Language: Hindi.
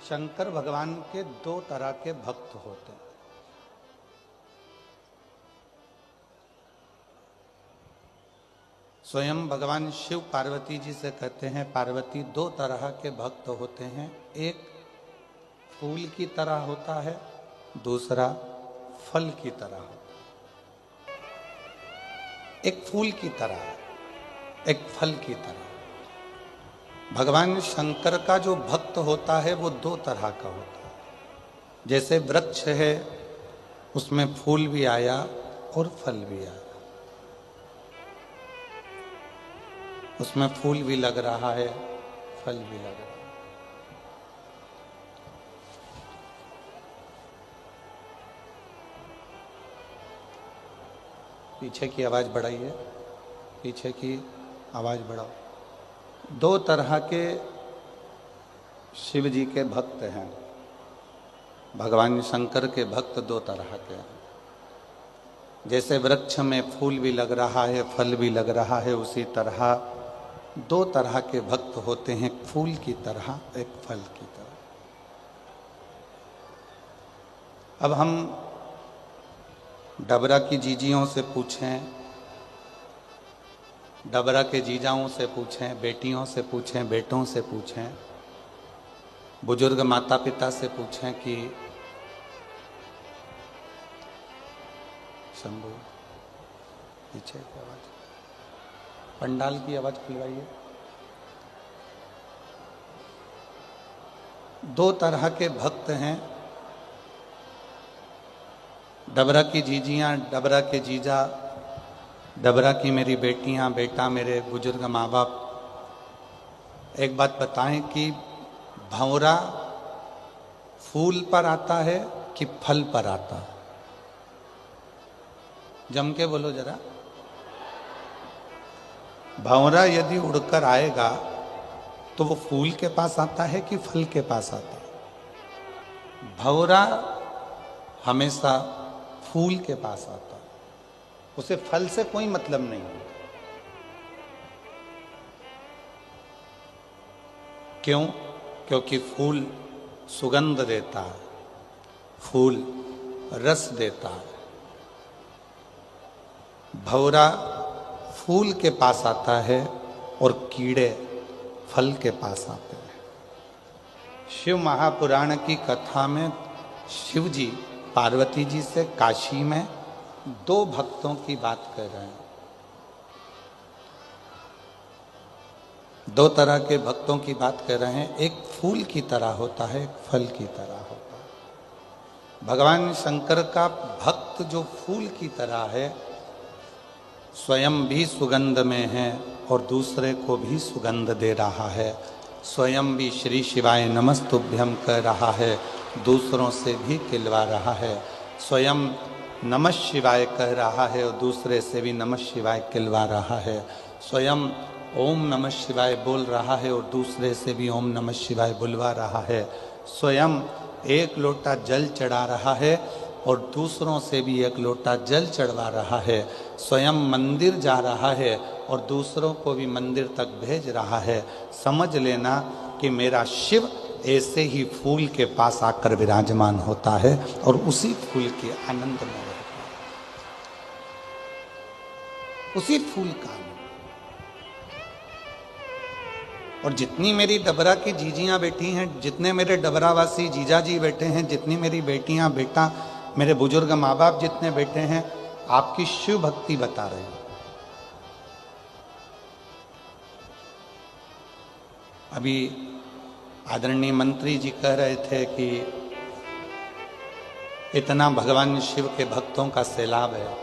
शंकर भगवान के दो तरह के भक्त होते हैं। स्वयं भगवान शिव पार्वती जी से कहते हैं, पार्वती दो तरह के भक्त होते हैं, एक फूल की तरह होता है, दूसरा फल की तरह होता है। एक फूल की तरह, एक फल की तरह। भगवान शंकर का जो भक्त होता है वो दो तरह का होता है। जैसे वृक्ष है, उसमें फूल भी आया और फल भी आया, उसमें फूल भी लग रहा है, फल भी लग रहा है। पीछे की आवाज बढ़ाइए, पीछे की आवाज बढ़ाओ। दो तरह के शिव जी के भक्त हैं, भगवान शंकर के भक्त दो तरह के हैं। जैसे वृक्ष में फूल भी लग रहा है, फल भी लग रहा है, उसी तरह दो तरह के भक्त होते हैं, एक फूल की तरह, एक फल की तरह। अब हम डबरा की जीजियों से पूछें, डबरा के जीजाओं से पूछें, बेटियों से पूछें, बेटों से पूछें, बुजुर्ग माता पिता से पूछें कि शंभू पीछे की आवाज, पंडाल की आवाज खुलवाइए। दो तरह के भक्त हैं, डबरा की जीजियां, डबरा के जीजा, डबरा की मेरी बेटियां, बेटा, मेरे बुजुर्ग माँ बाप। एक बात बताएं कि भंवरा फूल पर आता है कि फल पर आता है? जम के बोलो जरा। भंवरा यदि उड़कर आएगा तो वो फूल के पास आता है कि फल के पास आता है? भंवरा हमेशा फूल के पास आता है, उसे फल से कोई मतलब नहीं है। क्यों? क्योंकि फूल सुगंध देता है, फूल रस देता है। भंवरा फूल के पास आता है और कीड़े फल के पास आते हैं। शिव महापुराण की कथा में शिव जी पार्वती जी से काशी में दो भक्तों की बात कर रहे हैं। दो तरह के भक्तों की बात कर रहे हैं, एक फूल की तरह होता है, एक फल की तरह होता है। भगवान शंकर का भक्त जो फूल की तरह है, स्वयं भी सुगंध में है और दूसरे को भी सुगंध दे रहा है। स्वयं भी श्री शिवाय नमस्तुभ्यम कह रहा है, दूसरों से भी खिलवा रहा है। स्वयं नमः शिवाय कह रहा है और दूसरे से भी नमः शिवाय खिलवा रहा है। स्वयं ओम नमः शिवाय बोल रहा है और दूसरे से भी ओम नमः शिवाय बुलवा रहा है। स्वयं एक लोटा जल चढ़ा रहा है और दूसरों से भी एक लोटा जल चढ़वा रहा है। स्वयं मंदिर जा रहा है और दूसरों को भी मंदिर तक भेज रहा है। समझ लेना कि मेरा शिव ऐसे ही फूल के पास आकर विराजमान होता है और उसी फूल के आनंद में रहता है, उसी फूल का आनंद। और जितनी मेरी डबरा की जीजियां बैठी हैं, जितने मेरे डबरावासी जीजा जी बैठे हैं, जितनी मेरी बेटियां, बेटा, मेरे बुजुर्ग माँ बाप जितने बैठे हैं, आपकी शिव भक्ति बता रहे हैं। अभी आदरणीय मंत्री जी कह रहे थे कि इतना भगवान शिव के भक्तों का सैलाब है।